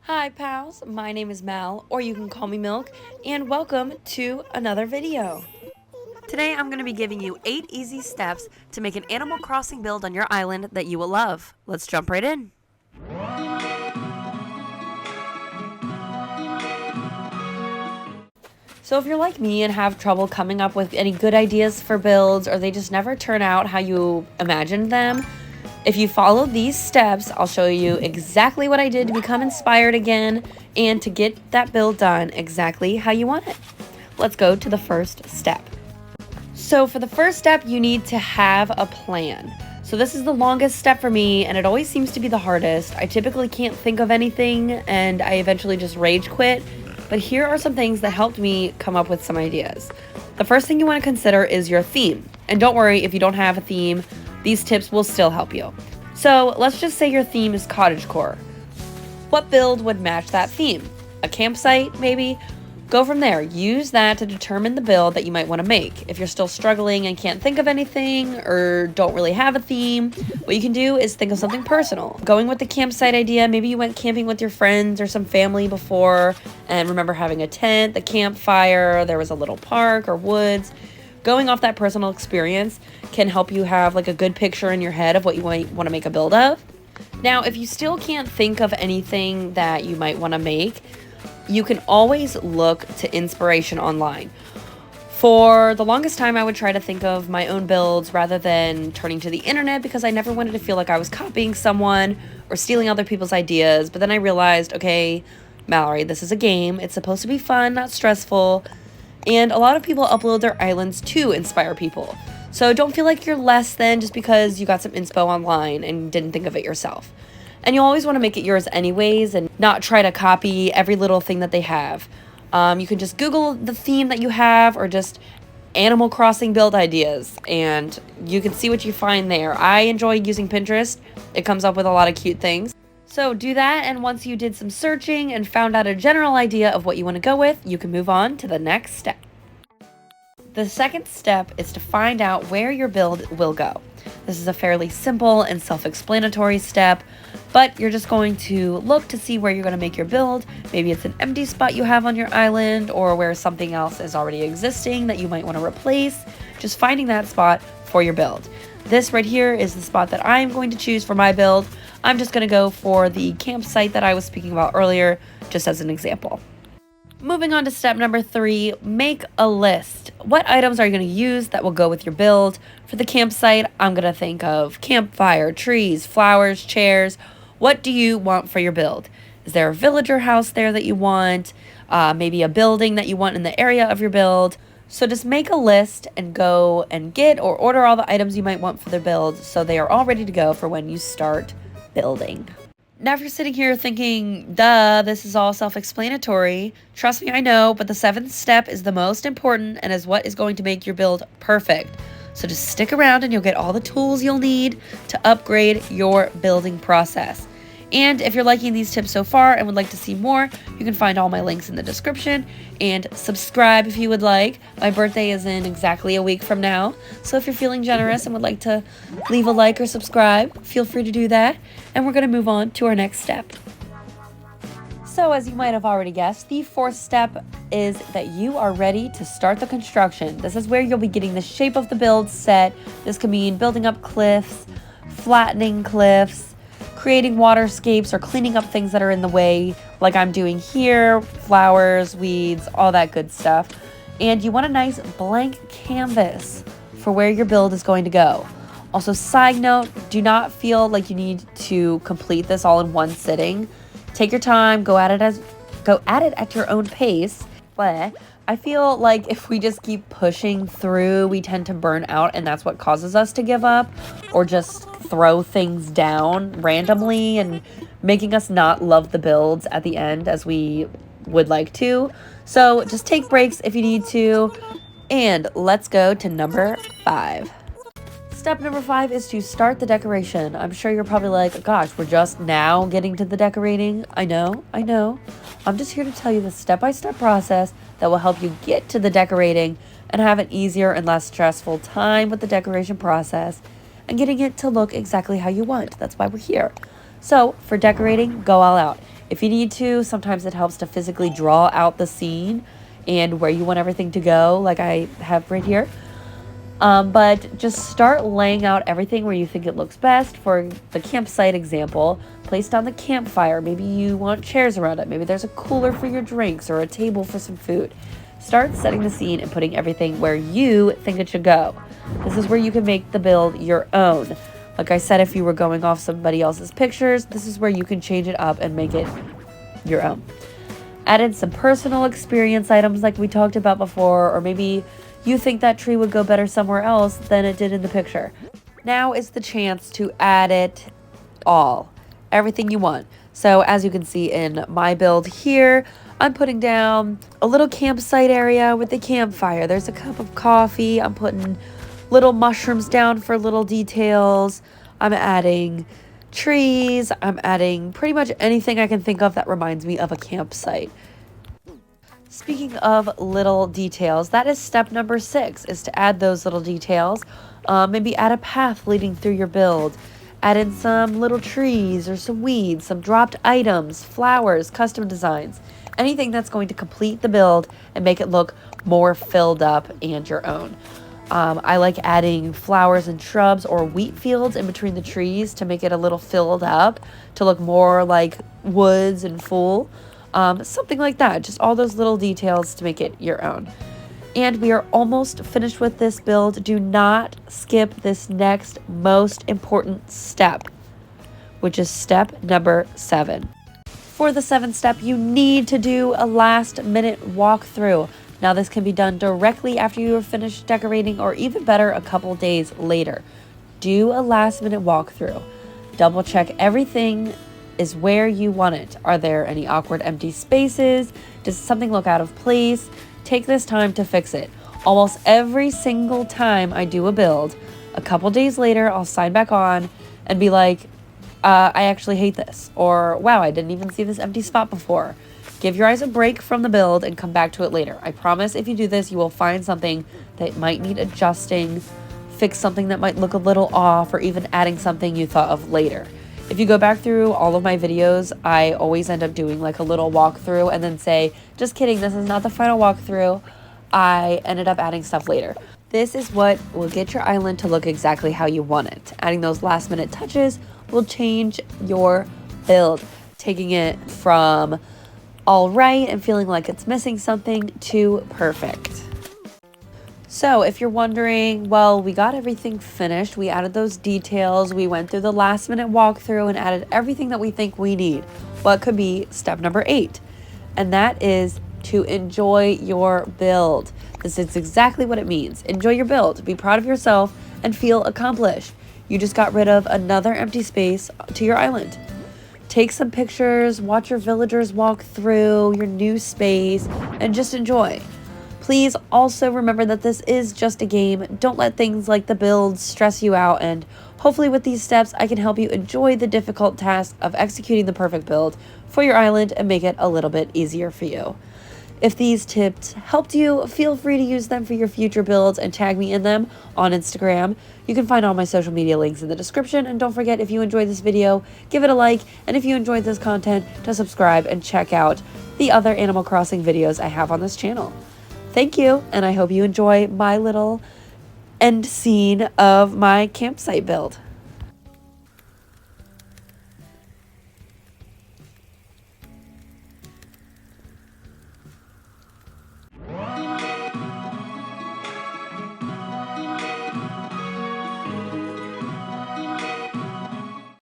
Hi pals, my name is Mal, or you can call me Milk, and welcome to another video. Today I'm going to be giving you 8 easy steps to make an Animal Crossing build on your island that you will love. Let's jump right in. So if you're like me and have trouble coming up with any good ideas for builds, or they just never turn out how you imagined them, if you follow these steps, I'll show you exactly what I did to become inspired again and to get that build done exactly how you want it. Let's go to the first step. So for the first step, you need to have a plan. So this is the longest step for me, and it always seems to be the hardest. I typically can't think of anything, and I eventually just rage quit. But here are some things that helped me come up with some ideas. The first thing you want to consider is your theme. And don't worry if you don't have a theme, these tips will still help you. So let's just say your theme is cottagecore. What build would match that theme? A campsite, maybe? Go from there. Use that to determine the build that you might want to make. If you're still struggling and can't think of anything or don't really have a theme, what you can do is think of something personal. Going with the campsite idea, maybe you went camping with your friends or some family before and remember having a tent, the campfire, there was a little park or woods. Going off that personal experience can help you have like a good picture in your head of what you might want to make a build of. Now, if you still can't think of anything that you might want to make, you can always look to inspiration online. For the longest time, I would try to think of my own builds rather than turning to the internet because I never wanted to feel like I was copying someone or stealing other people's ideas. But then I realized, okay, Mallory, this is a game. It's supposed to be fun, not stressful. And a lot of people upload their islands to inspire people. So don't feel like you're less than just because you got some inspo online and didn't think of it yourself. And you always want to make it yours anyways and not try to copy every little thing that they have. You can just Google the theme that you have or just Animal Crossing build ideas and you can see what you find there. I enjoy using Pinterest. It comes up with a lot of cute things. So do that, and once you did some searching and found out a general idea of what you want to go with, you can move on to the next step. The second step is to find out where your build will go. This is a fairly simple and self-explanatory step, but you're just going to look to see where you're going to make your build. Maybe it's an empty spot you have on your island or where something else is already existing that you might want to replace. Just finding that spot for your build. This right here is the spot that I'm going to choose for my build. I'm just going to go for the campsite that I was speaking about earlier, just as an example. Moving on to step number 3, make a list. What items are you going to use that will go with your build? For the campsite, I'm going to think of campfire, trees, flowers, chairs. What do you want for your build? Is there a villager house there that you want? Maybe a building that you want in the area of your build? So just make a list and go and get or order all the items you might want for their build so they are all ready to go for when you start building. Now, if you're sitting here thinking, duh, this is all self-explanatory, trust me, I know, but the 7th step is the most important and is what is going to make your build perfect. So just stick around and you'll get all the tools you'll need to upgrade your building process. And if you're liking these tips so far and would like to see more, you can find all my links in the description and subscribe if you would like. My birthday is in exactly a week from now, so if you're feeling generous and would like to leave a like or subscribe, feel free to do that. And we're going to move on to our next step. So as you might have already guessed, the 4th step is that you are ready to start the construction. This is where you'll be getting the shape of the build set. This could mean building up cliffs, flattening cliffs, creating waterscapes or cleaning up things that are in the way, like I'm doing here, flowers, weeds, all that good stuff. And you want a nice blank canvas for where your build is going to go. Also, side note, do not feel like you need to complete this all in one sitting. Take your time, go at it at your own pace. But I feel like if we just keep pushing through, we tend to burn out, and that's what causes us to give up or just throw things down randomly and making us not love the builds at the end as we would like to. So just take breaks if you need to. And let's go to number 5. Step number 5 is to start the decoration. I'm sure you're probably like, gosh, we're just now getting to the decorating. I know. I'm just here to tell you the step-by-step process that will help you get to the decorating and have an easier and less stressful time with the decoration process and getting it to look exactly how you want. That's why we're here. So for decorating, go all out. If you need to, sometimes it helps to physically draw out the scene and where you want everything to go, like I have right here. But just start laying out everything where you think it looks best. For the campsite example, place down the campfire. Maybe you want chairs around it. Maybe there's a cooler for your drinks or a table for some food. Start setting the scene and putting everything where you think it should go. This is where you can make the build your own. Like I said, if you were going off somebody else's pictures, this is where you can change it up and make it your own. Add in some personal experience items like we talked about before, or maybe you think that tree would go better somewhere else than it did in the picture. Now is the chance to add it all, everything you want. So as you can see in my build here, I'm putting down a little campsite area with the campfire. There's a cup of coffee. I'm putting little mushrooms down for little details. I'm adding trees. I'm adding pretty much anything I can think of that reminds me of a campsite. Speaking of little details, that is step number 6, is to add those little details. Maybe add a path leading through your build. Add in some little trees or some weeds, some dropped items, flowers, custom designs. Anything that's going to complete the build and make it look more filled up and your own. I like adding flowers and shrubs or wheat fields in between the trees to make it a little filled up, to look more like woods and full. Something like that. Just all those little details to make it your own. And we are almost finished with this build. Do not skip this next most important step, which is step number 7. For the 7th step, you need to do a last minute walkthrough. Now this can be done directly after you are finished decorating, or even better, a couple days later. Do a last minute walkthrough. Double check everything is where you want it. Are there any awkward empty spaces? Does something look out of place? Take this time to fix it. Almost every single time I do a build, a couple days later, I'll sign back on and be like, I actually hate this. Or, wow, I didn't even see this empty spot before. Give your eyes a break from the build and come back to it later. I promise if you do this, you will find something that might need adjusting, fix something that might look a little off, or even adding something you thought of later. If you go back through all of my videos, I always end up doing like a little walkthrough and then say, just kidding, this is not the final walkthrough. I ended up adding stuff later. This is what will get your island to look exactly how you want it. Adding those last minute touches will change your build, taking it from all right and feeling like it's missing something to perfect. So if you're wondering, well, we got everything finished, we added those details, we went through the last minute walkthrough and added everything that we think we need. What could be step number 8? And that is to enjoy your build. This is exactly what it means. Enjoy your build, be proud of yourself, and feel accomplished. You just got rid of another empty space to your island. Take some pictures, watch your villagers walk through your new space, and just enjoy. Please also remember that this is just a game. Don't let things like the builds stress you out, and hopefully with these steps I can help you enjoy the difficult task of executing the perfect build for your island and make it a little bit easier for you. If these tips helped you, feel free to use them for your future builds and tag me in them on Instagram. You can find all my social media links in the description, and don't forget, if you enjoyed this video, give it a like, and if you enjoyed this content, to subscribe and check out the other Animal Crossing videos I have on this channel. Thank you, and I hope you enjoy my little end scene of my campsite build.